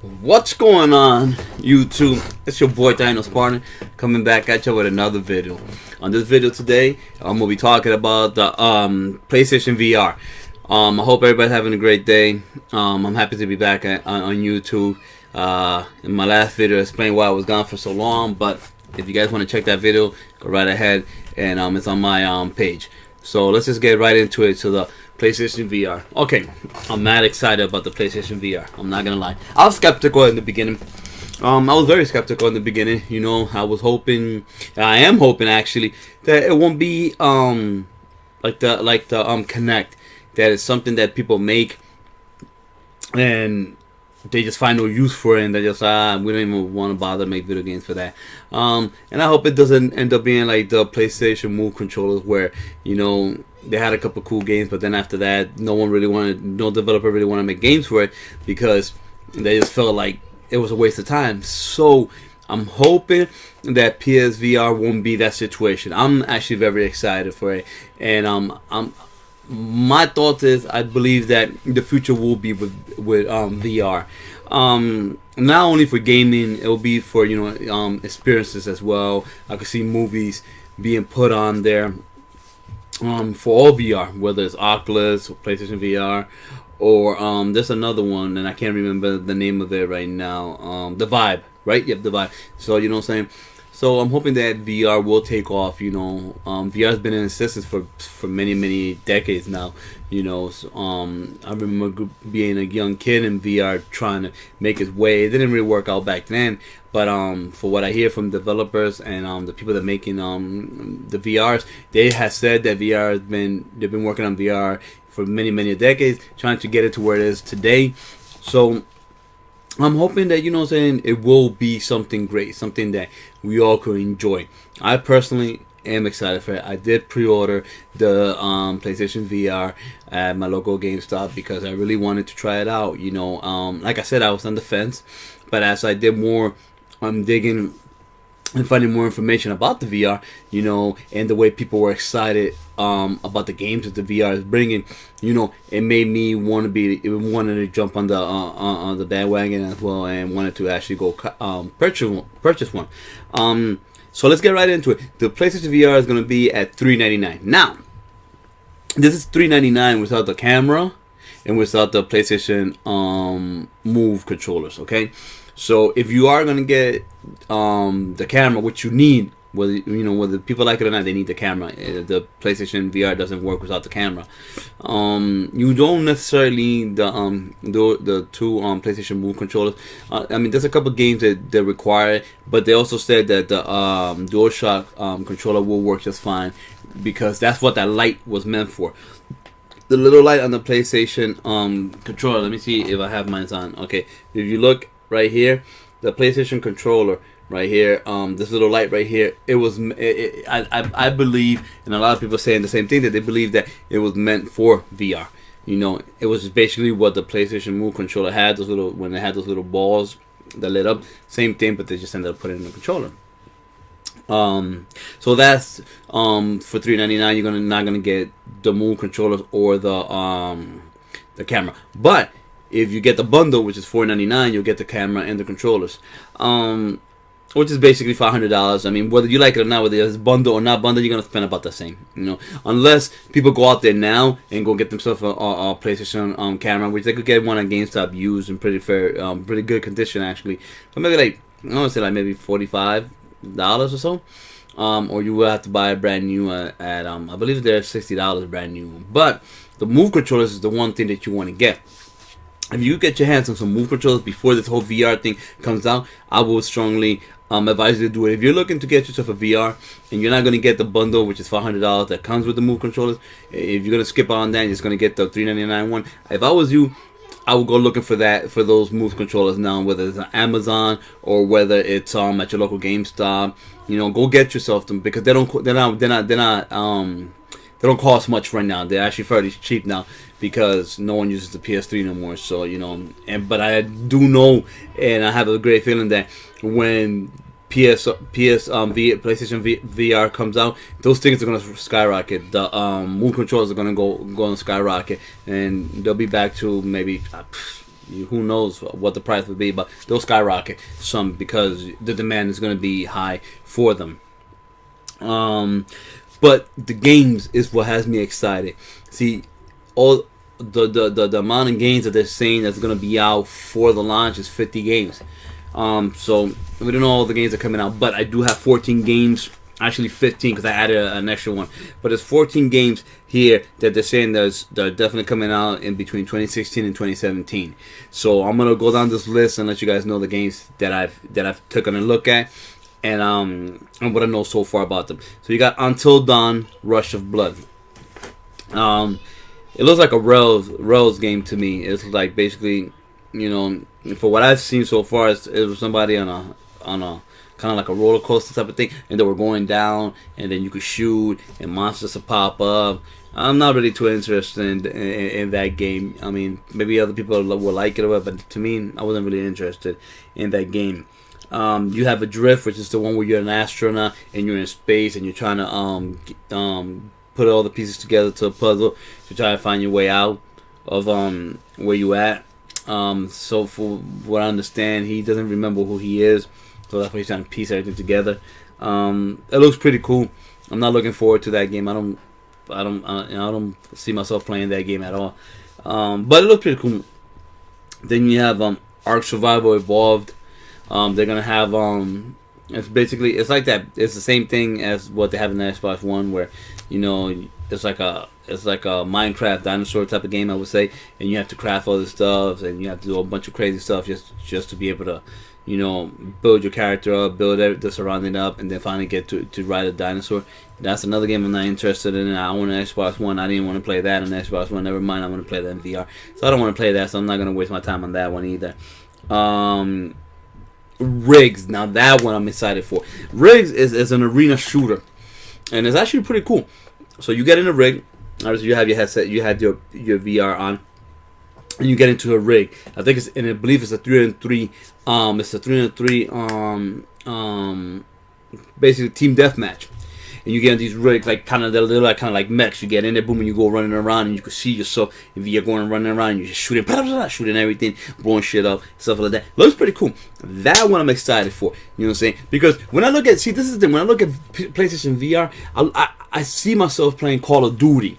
What's going on, YouTube? It's your boy Dino Spartan coming back at you with another video. On this video today, I'm gonna be talking about the PlayStation VR. I hope everybody's having a great day. I'm happy to be back on YouTube. In my last video, I explained why I was gone for so long, but if you guys want to check that video, go right ahead, and it's on my page. So let's just get right into it, to the PlayStation VR. Okay, I'm mad excited about the PlayStation VR. I'm not gonna lie. I was skeptical in the beginning. I was very skeptical in the beginning. You know, I was hoping, I am hoping actually, that it won't be like the Kinect. That is something that people make and they just find no use for it, and they just we don't even want to bother to make video games for that. And I hope it doesn't end up being like the PlayStation Move controllers, where they had a couple cool games, but then after that, no developer really wanted to make games for it because they just felt like it was a waste of time. So I'm hoping that PSVR won't be that situation. I'm actually very excited for it, and my thought is, I believe that the future will be with VR. Not only for gaming, it will be for experiences as well. I could see movies being put on there for all VR, whether it's Oculus or PlayStation VR, or there's another one and I can't remember the name of it right now. The Vibe, right? Yep, the Vibe. So you know what I'm saying. So I'm hoping that VR will take off. VR has been in existence for many decades now. So, I remember being a young kid in VR trying to make its way. It didn't really work out back then, but for what I hear from developers and the people that are making the VRs, they have said that they've been working on VR for many decades, trying to get it to where it is today. So I'm hoping that it will be something great, something that we all could enjoy. I personally am excited for it. I did pre-order the PlayStation VR at my local GameStop because I really wanted to try it out. Like I said, I was on the fence, but as I did more digging and finding more information about the VR, and the way people were excited about the games that the VR is bringing, it made me wanted to jump on the bandwagon as well, and wanted to actually go purchase one. So let's get right into it. The PlayStation VR is going to be at $399. Now, this is $399 without the camera and without the PlayStation Move controllers. Okay. So if you are gonna get the camera, which you need, whether people like it or not, they need the camera. The PlayStation VR doesn't work without the camera. You don't necessarily need the two PlayStation Move controllers. There's a couple games that require it, but they also said that the DualShock controller will work just fine, because that's what that light was meant for. The little light on the PlayStation controller. Let me see if I have mine on. Okay, if you look right here, the PlayStation controller right here, this little light right here, I believe, and a lot of people saying the same thing, that they believe that it was meant for VR. It was basically what the PlayStation Move controller had, when they had those little balls that lit up, same thing, but they just ended up putting it in the controller. So that's for $399. You're not gonna get the Move controllers or the camera, but if you get the bundle, which is $499, you'll get the camera and the controllers, which is basically $500. Whether you like it or not, whether it's bundle or not bundle, you're gonna spend about the same. Unless people go out there now and go get themselves a PlayStation camera, which they could get one on GameStop used in pretty good condition actually. So maybe I want to say maybe $45 or so. Or you will have to buy a brand new at I believe they're $60 brand new. But the Move controllers is the one thing that you want to get. If you get your hands on some Move controllers before this whole VR thing comes out, I will strongly advise you to do it. If you're looking to get yourself a VR and you're not going to get the bundle, which is $500 that comes with the Move controllers, if you're going to skip on that and you're just going to get the $399 one, if I was you, I would go looking for those Move controllers now, whether it's on Amazon or whether it's at your local GameStop. Go get yourself them, because they don't cost much right now. They're actually fairly cheap now because no one uses the PS3 no more. So but I do know, and I have a great feeling that when PlayStation VR comes out, those things are gonna skyrocket. The Move controllers are gonna go on skyrocket, and they'll be back to maybe who knows what the price would be, but they'll skyrocket some because the demand is going to be high for them. But the games is what has me excited. See, all the amount of games that they're saying that's going to be out for the launch is 50 games. So we don't know all the games that are coming out, but I do have 14 games. Actually 15 because I added an extra one. But there's 14 games here that they're saying they're definitely coming out in between 2016 and 2017. So I'm gonna go down this list and let you guys know the games that I've taken a look at and what I know so far about them. So you got Until Dawn, Rush of Blood. It looks like a Rails game to me. It's like basically, you know, for what I've seen so far, it was somebody on a kind of like a roller coaster type of thing, and they were going down, and then you could shoot, and monsters would pop up. I'm not really too interested in that game. I mean, maybe other people will like it or whatever, but to me, I wasn't really interested in that game. You have Adrift, which is the one where you're an astronaut and you're in space and you're trying to put all the pieces together to a puzzle to try to find your way out of where you at. So for what I understand, he doesn't remember who he is. So that's why he's trying to piece everything together. It looks pretty cool. I'm not looking forward to that game. I don't see myself playing that game at all. But it looks pretty cool. Then you have Ark Survival Evolved. They're gonna have it's like that. It's the same thing as what they have in the Xbox One, where you know it's like a Minecraft dinosaur type of game, I would say, and you have to craft all this stuff and you have to do a bunch of crazy stuff just to be able to, you know, build your character up, build the surrounding up, and then finally get to ride a dinosaur. That's another game I'm not interested in. I own an Xbox One. I didn't want to play that on Xbox One. Never mind, I want to play that in VR. So I don't want to play that, so I'm not going to waste my time on that one either. Rigs. Now that one I'm excited for. Rigs is an arena shooter, and it's actually pretty cool. So you get in a rig. Obviously, you have your headset. You have your VR on. And you get into a rig. I think I believe it's a 3-on-3. It's a 3-on-3. Basically team deathmatch. And you get in these rigs, like they're like mechs. You get in there, boom, and you go running around, and you can see yourself. If you're going running around, and you're just shooting, blah, blah, blah, shooting everything, blowing shit up, stuff like that. Looks pretty cool. That one I'm excited for. You know what I'm saying? Because when I look at, this is the thing. When I look at PlayStation VR, I see myself playing Call of Duty.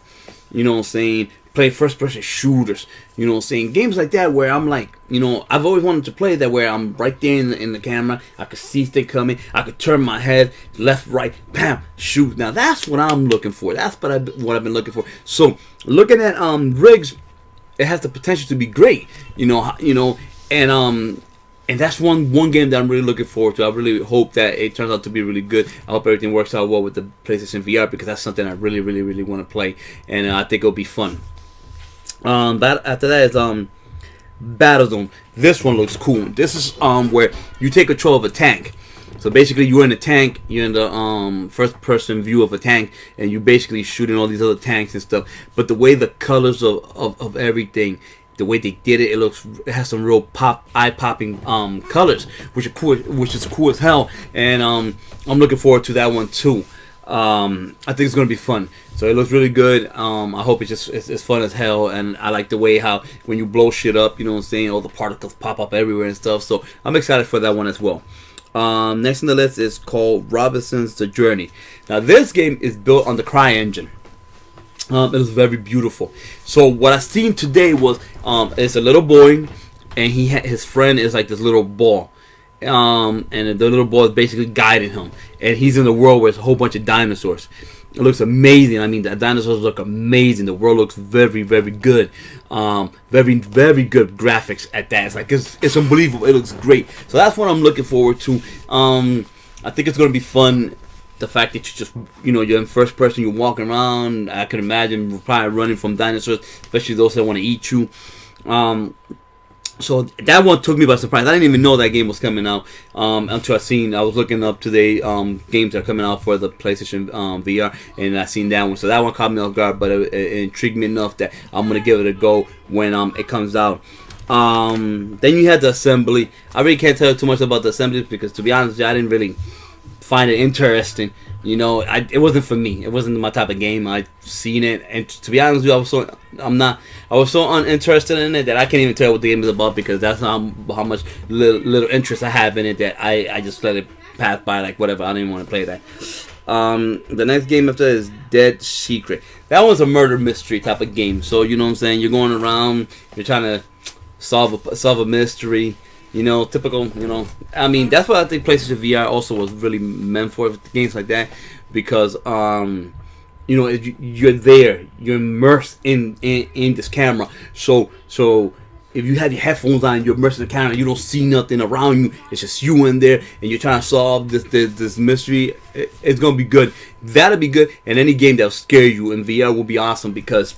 You know what I'm saying? Play first-person shooters, you know what I'm saying? Games like that where I'm like, you know, I've always wanted to play that where I'm right there in the camera. I could see they coming. I could turn my head left, right, bam, shoot. Now that's what I'm looking for. That's what I've been looking for. So looking at rigs, it has the potential to be great, and that's one game that I'm really looking forward to. I really hope that it turns out to be really good. I hope everything works out well with the PlayStation VR because that's something I really, really, really want to play, and I think it'll be fun. But after that is Battlezone. This one looks cool. This is where you take control of a tank. So basically, you're in a tank. You're in the first-person view of a tank, and you're basically shooting all these other tanks and stuff. But the way the colors of everything, the way they did it, it has some real eye-popping colors, which is cool as hell. And I'm looking forward to that one too. I think it's gonna be fun. So it looks really good. I hope it's fun as hell, and I like the way how when you blow shit up, you know what I'm saying, all the particles pop up everywhere and stuff. So I'm excited for that one as well. Next on the list is called Robinson's The Journey. Now this game is built on the CryEngine. It was very beautiful. So what I seen today was it's a little boy, and his friend is like this little ball. And the little boy is basically guiding him, and he's in the world where there's a whole bunch of dinosaurs. It looks amazing. I mean, the dinosaurs look amazing. The world looks very, very good. Very, very good graphics at that. It's like it's unbelievable. It looks great. So that's what I'm looking forward to. I think it's gonna be fun. The fact that you're in first person, you're walking around. I can imagine probably running from dinosaurs, especially those that want to eat you. So that one took me by surprise. I didn't even know that game was coming out until I was looking up today games that are coming out for the PlayStation VR, and I seen that one. So that one caught me off guard, but it intrigued me enough that I'm gonna give it a go when it comes out. Then you had the Assembly. I really can't tell you too much about the Assembly because, to be honest, I didn't really find it interesting. You know, it wasn't for me. It wasn't my type of game. I seen it, and to be honest with you, I was so uninterested in it that I can't even tell what the game is about, because that's how much little interest I have in it, that I just let it pass by like whatever. I don't even want to play that. The next game after is Dead Secret. That one's a murder mystery type of game. So you know what I'm saying. You're going around. You're trying to solve a mystery. You know, typical. You know, I mean, that's what I think PlayStation VR also was really meant for, games like that, because you know, you're there, you're immersed in this camera. So if you have your headphones on, you're immersed in the camera, you don't see nothing around you. It's just you in there, and you're trying to solve this mystery. It's gonna be good. That'll be good, and any game that'll scare you in VR will be awesome, because,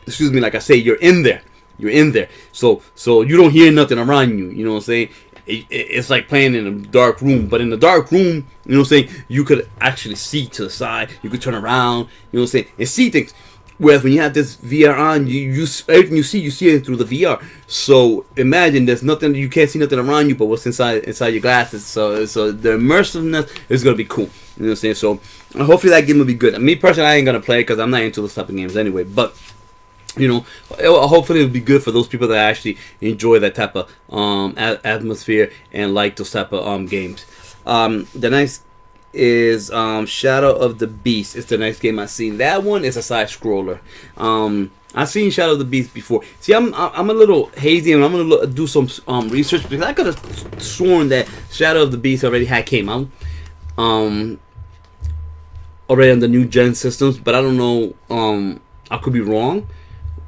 excuse me, like I say, you're in there. You're in there, so you don't hear nothing around you. You know what I'm saying? It's like playing in a dark room, but in the dark room, you know what I'm saying, you could actually see to the side. You could turn around, you know what I'm saying, and see things. Whereas when you have this VR on, everything you see it through the VR. So imagine there's nothing, you can't see nothing around you, but what's inside your glasses. So the immersiveness is gonna be cool. You know what I'm saying? So hopefully that game will be good. Me personally, I ain't gonna play it because I'm not into those type of games anyway. But you know, hopefully it'll be good for those people that actually enjoy that type of atmosphere and like those type of games. The next is Shadow of the Beast. It's the next game I seen. That one is a side scroller. I've seen Shadow of the Beast before. See, I'm a little hazy, and I'm gonna do some research, because I could have sworn that Shadow of the Beast already came out already on the new gen systems, but I don't know. I could be wrong.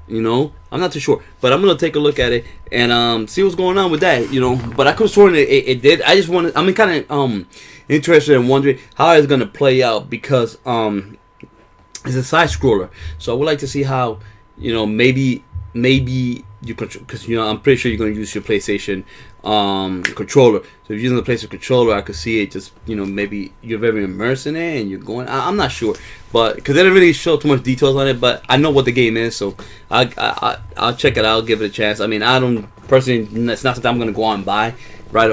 You know, I'm not too sure, but I'm gonna take a look at it and see what's going on with that. You know, but I could have sworn it did. I just wanted. I'm kind of interested and wondering how it's gonna play out, because it's a side scroller. So I would like to see how, you know, maybe you control, because you know, I'm pretty sure you're gonna use your PlayStation controller. So if you're using the PlayStation controller, I could see it just, you know, maybe you're very immersed in it and you're going. I'm not sure, but because they didn't really show too much details on it. But I know what the game is, so I'll check it out, give it a chance. I mean, I don't personally, it's not something I'm gonna go on and buy right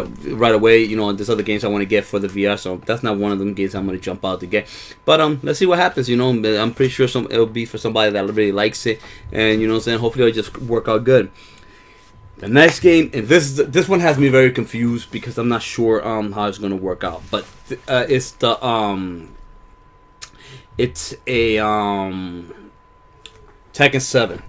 away. You know, there's other games I want to get for the VR, so that's not one of them games I'm gonna jump out to get. But let's see what happens. You know, I'm pretty sure it'll be for somebody that really likes it, and you know what I'm saying, hopefully it'll just work out good. The next game, and this one has me very confused, because I'm not sure how it's gonna work out. But it's a Tekken 7.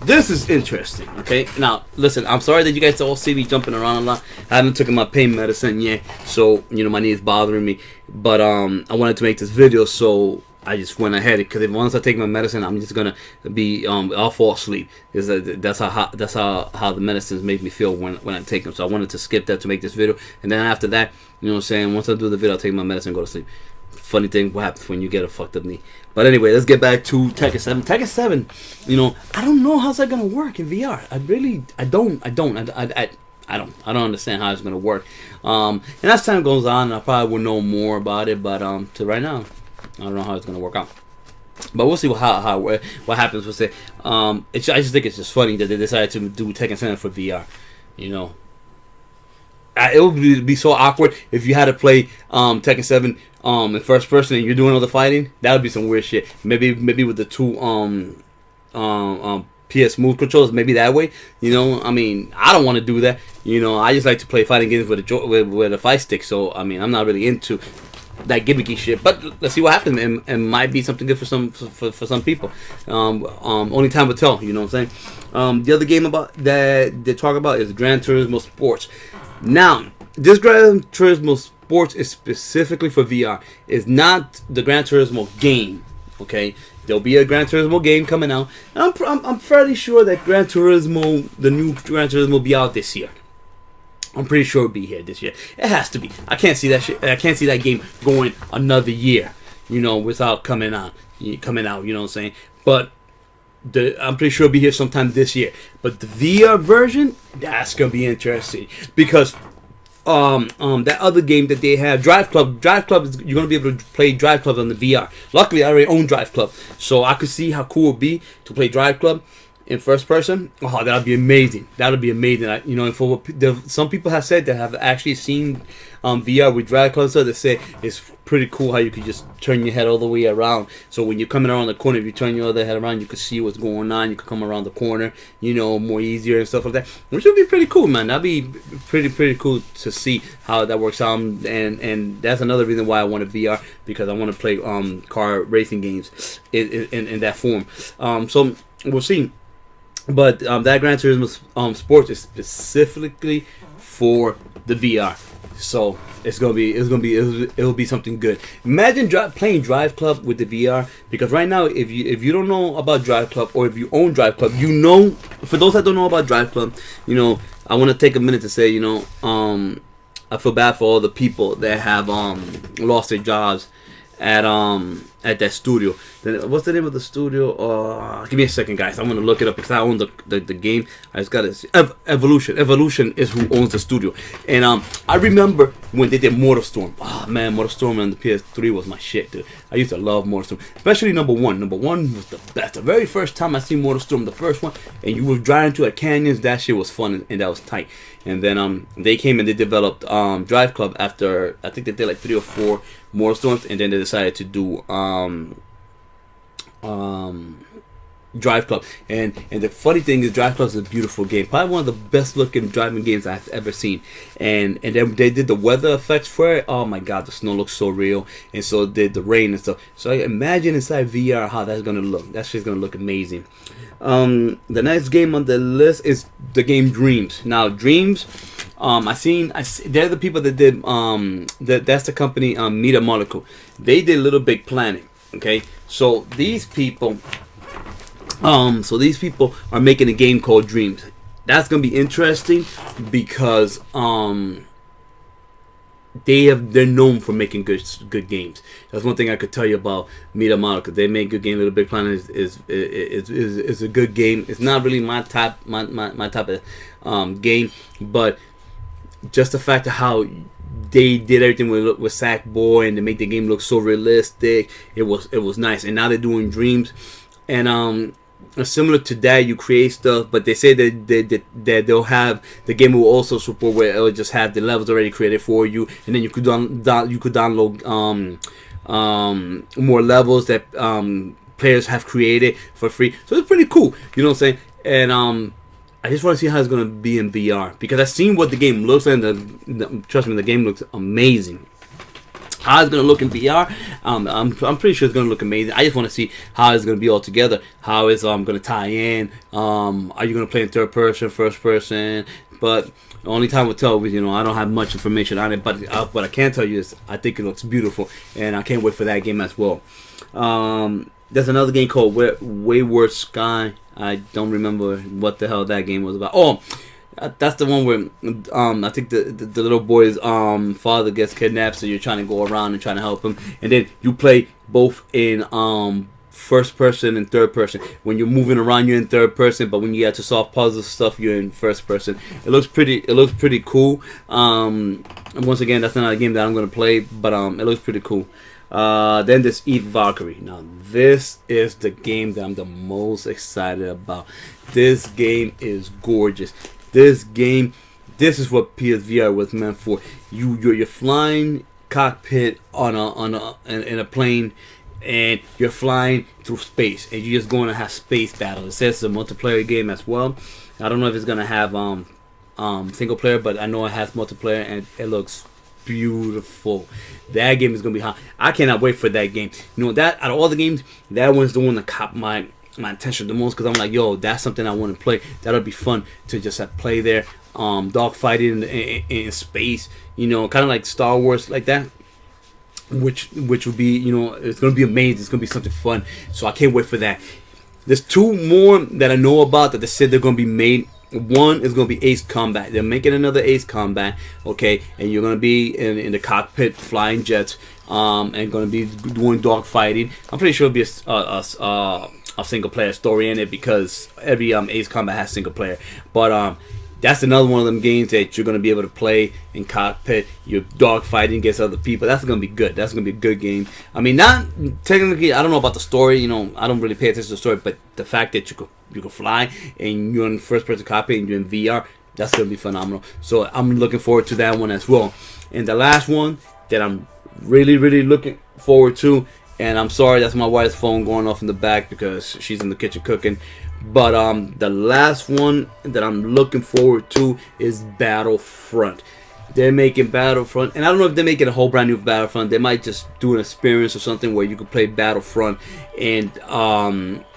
This is interesting. Okay, now listen, I'm sorry that you guys all see me jumping around a lot. I haven't taken my pain medicine yet, so you know my knee is bothering me. But I wanted to make this video, so I just went ahead, because once I take my medicine, I'm just gonna be I'll fall asleep. That's how the medicines make me feel when I take them. So I wanted to skip that to make this video, and then after that, you know what I'm saying, once I do the video, I'll take my medicine and go to sleep. Funny thing, what happens when you get a fucked up knee. But anyway, let's get back to Tekken 7. Tekken 7, you know, I don't know how's that gonna work in VR. I don't understand how it's gonna work. And as time goes on, I probably will know more about it. But to right now, I don't know how it's gonna work out, but we'll see what happens with it. I just think it's just funny that they decided to do Tekken 7 for VR. You know, it would be so awkward if you had to play Tekken 7 in first person and you're doing all the fighting. That would be some weird shit. Maybe with the two PS Move controllers, maybe that way. You know, I mean, I don't want to do that. You know, I just like to play fighting games with a fight stick. So I mean, I'm not really into that gimmicky shit, but let's see what happens. It might be something good for some people. Only time will tell. You know what I'm saying? The other game about that they talk about is Gran Turismo Sports. Now, this Gran Turismo Sports is specifically for VR. It's not the Gran Turismo game. Okay, there'll be a Gran Turismo game coming out. And I'm fairly sure that the new Gran Turismo, will be out this year. I'm pretty sure it'll be here this year. It has to be. I can't see that shit. I can't see that game going another year, you know, without coming out. You know what I'm saying? But I'm pretty sure it'll be here sometime this year. But the VR version, that's gonna be interesting, because that other game that they have, Drive Club is, you're gonna be able to play Drive Club on the VR. Luckily, I already own Drive Club, so I could see how cool it'd be to play Drive Club. in first person, oh, that'd be amazing. That'd be amazing. For what some people have said that have actually seen VR with Drive Club, so they say it's pretty cool how you could just turn your head all the way around. So when you're coming around the corner, if you turn your other head around, you could see what's going on. You could come around the corner, more easier and stuff like that, which would be pretty cool, man. That'd be pretty cool to see how that works out. And that's another reason why I wanted VR, because I want to play car racing games in that form. So we'll see. But that Gran Turismo Sports is specifically for the VR, so it'll be something good. Imagine playing Drive Club with the VR, because right now, if you don't know about Drive Club, or if you own Drive Club, for those that don't know about Drive Club, I want to take a minute to say, I feel bad for all the people that have lost their jobs at that studio. Then what's the name of the studio? Give me a second, guys. I'm gonna look it up because I own the game. I just gotta see. Evolution. Evolution is who owns the studio. And I remember when they did Mortal Storm. Oh man, Mortal Storm on the PS3 was my shit, dude. I used to love Mortal Storm, especially number one. Number one was the best. The very first time I seen Mortal Storm, the first one, and you were driving through a canyons. That shit was fun and that was tight. And then they came and they developed Drive Club after, I think they did like 3 or 4 Mortal Storms, and then they decided to do Drive Club. And the funny thing is, Drive Club is a beautiful game, probably one of the best looking driving games I've ever seen. And then they did the weather effects for it. Oh my god, the snow looks so real, and so did the rain and stuff. So imagine inside VR how that's gonna look. That shit's gonna look amazing. The next game on the list is the game Dreams. Now Dreams, they're the people that did that's the company Media Molecule. They did Little Big Planet. Okay, so these people are making a game called Dreams. That's gonna be interesting because they're known for making good games. That's one thing I could tell you about Media Molecule. They make good games. Little Big Planet is a good game. It's not really my type of game, but just the fact of how they did everything with Sackboy and to make the game look so realistic, it was nice. And now they're doing Dreams, and similar to that, you create stuff, but they say that they'll have the game will also support where it'll just have the levels already created for you, and then you could download more levels that players have created for free. So it's pretty cool, you know what I'm saying? And I just want to see how it's gonna be in VR, because I've seen what the game looks like, and trust me, the game looks amazing. How it's gonna look in VR, I'm pretty sure it's gonna look amazing. I just want to see how it's gonna be all together. How it's gonna tie in. Are you gonna play in third person, first person? But only time will tell. I don't have much information on it. But what I can tell you is I think it looks beautiful, and I can't wait for that game as well. There's another game called Wayward Sky. I don't remember what the hell that game was about. Oh, that's the one where I think the little boy's father gets kidnapped, so you're trying to go around and trying to help him, and then you play both in first person and third person. When you're moving around, you're in third person, but when you have to solve puzzle stuff, you're in first person. It looks pretty cool. And once again, that's not a game that I'm gonna play, but it looks pretty cool. Then there's Eve Valkyrie. Now this is the game that I'm the most excited about. This game is gorgeous. This is what PSVR was meant for. You're flying cockpit in a plane, and you're flying through space, and you're just going to have space battles. It says it's a multiplayer game as well. I don't know if it's gonna have single player, but I know it has multiplayer, and it looks beautiful. That game is gonna be hot. I cannot wait for that game. That out of all the games, that one's the one that caught my attention the most, because I'm like, yo, that's something I want to play. That'll be fun to just play there. Dogfighting in space, kind of like Star Wars, like that. Which would be, it's gonna be amazing. It's gonna be something fun. So I can't wait for that. There's 2 more that I know about that they said they're gonna be made. One is going to be Ace Combat. They're making another Ace Combat, okay? And you're going to be in the cockpit flying jets, and going to be doing dogfighting. I'm pretty sure it'll be a single player story in it, because every Ace Combat has single player. But that's another one of them games that you're gonna be able to play in cockpit. You're dogfighting against other people. That's gonna be good. That's gonna be a good game. I mean, not technically. I don't know about the story. You know, I don't really pay attention to the story, but the fact that you could fly and you're in first person cockpit and you're in VR, that's gonna be phenomenal. So I'm looking forward to that one as well. And the last one that I'm really looking forward to, and I'm sorry, that's my wife's phone going off in the back because she's in the kitchen cooking. But the last one that I'm looking forward to is Battlefront. They're making Battlefront, and I don't know if they're making a whole brand new Battlefront. They might just do an experience or something where you could play Battlefront and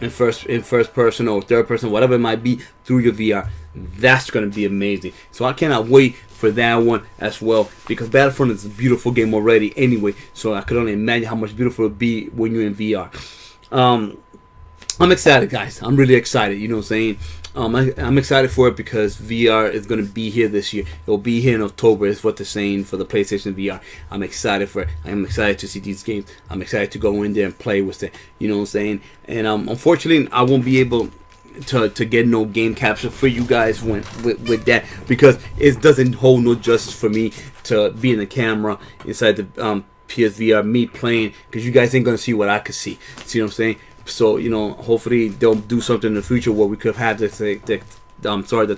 in first person or third person, whatever it might be, through your VR. That's gonna be amazing. So I cannot wait for that one as well, because Battlefront is a beautiful game already anyway. So I could only imagine how much beautiful it would be when you're in VR. I'm excited, guys. I'm really excited. You know what I'm saying? I'm excited for it because VR is going to be here this year. It will be here in October, is what they're saying for the PlayStation VR. I'm excited for it. I'm excited to see these games. I'm excited to go in there and play with it. You know what I'm saying? And unfortunately, I won't be able to get no game capture for you guys with that, because it doesn't hold no justice for me to be in the camera inside the PSVR, me playing, because you guys ain't going to see what I could see. See what I'm saying? So, you know, hopefully they'll do something in the future where we could have the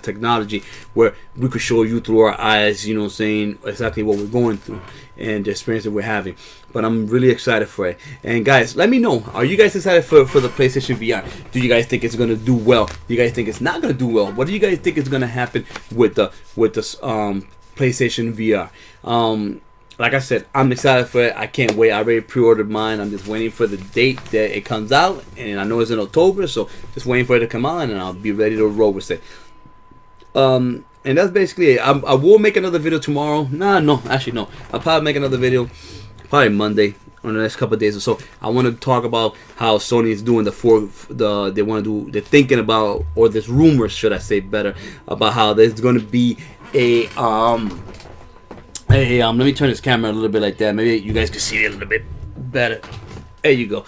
technology where we could show you through our eyes, you know what I'm saying, exactly what we're going through and the experience that we're having. But I'm really excited for it. And guys, let me know, are you guys excited for the PlayStation VR? Do you guys think it's going to do well? Do you guys think it's not going to do well? What do you guys think is going to happen with the PlayStation VR? Like I said, I'm excited for it. I can't wait. I already pre-ordered mine. I'm just waiting for the date that it comes out. And I know it's in October, so just waiting for it to come out, and I'll be ready to roll with it. And that's basically it. I will make another video tomorrow. No, actually no. I'll probably make another video probably Monday or the next couple of days or so. I want to talk about how Sony is doing they're thinking about, or there's rumors, should I say better, about how there's going to be a Hey, let me turn this camera a little bit like that. Maybe you guys can see it a little bit better. There you go.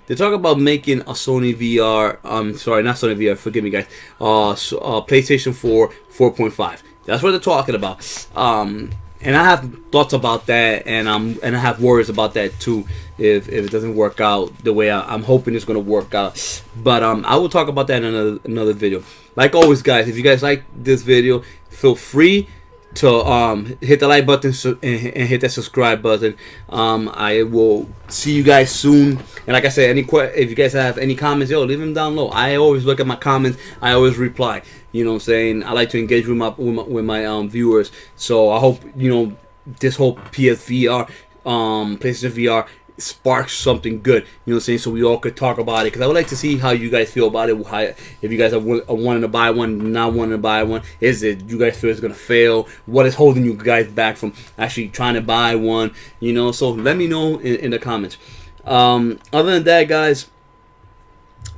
They talk about making a Sony VR. Sorry, not Sony VR. Forgive me, guys. PlayStation 4 4.5. That's what they're talking about. And I have thoughts about that, and I have worries about that too. If it doesn't work out the way I'm hoping it's gonna work out. But I will talk about that in another video. Like always, guys, if you guys like this video, feel free to hit the like button and hit that subscribe button. I will see you guys soon. And like I said, if you guys have any comments, leave them down low. I always look at my comments. I always reply. You know what I'm saying? I like to engage with my viewers. So I hope, you know, this whole PSVR, PlayStation VR sparks something good, you know what I'm saying, so we all could talk about it, because I would like to see how you guys feel about it. If you guys are wanting to buy one, not wanting to buy one, is it you guys feel it's gonna fail? What is holding you guys back from actually trying to buy one? You know, so let me know in the comments. Other than that, guys,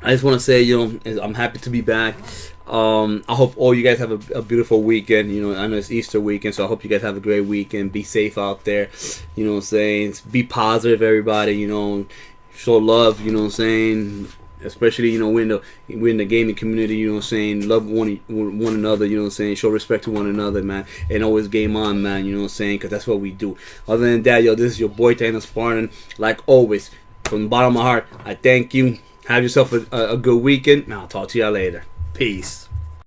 I just want to say, you know, I'm happy to be back. I hope all you guys have a beautiful weekend. You know, I know it's Easter weekend, so I hope you guys have a great weekend. Be safe out there. You know what I'm saying? Be positive, everybody. You know, show love. You know what I'm saying? Especially, you know, we're in the gaming community. You know what I'm saying? Love one another. You know what I'm saying? Show respect to one another, man. And always game on, man. You know what I'm saying? Because that's what we do. Other than that, this is your boy Daniel Spartan. Like always, from the bottom of my heart, I thank you. Have yourself a good weekend, and I'll talk to y'all later. Peace.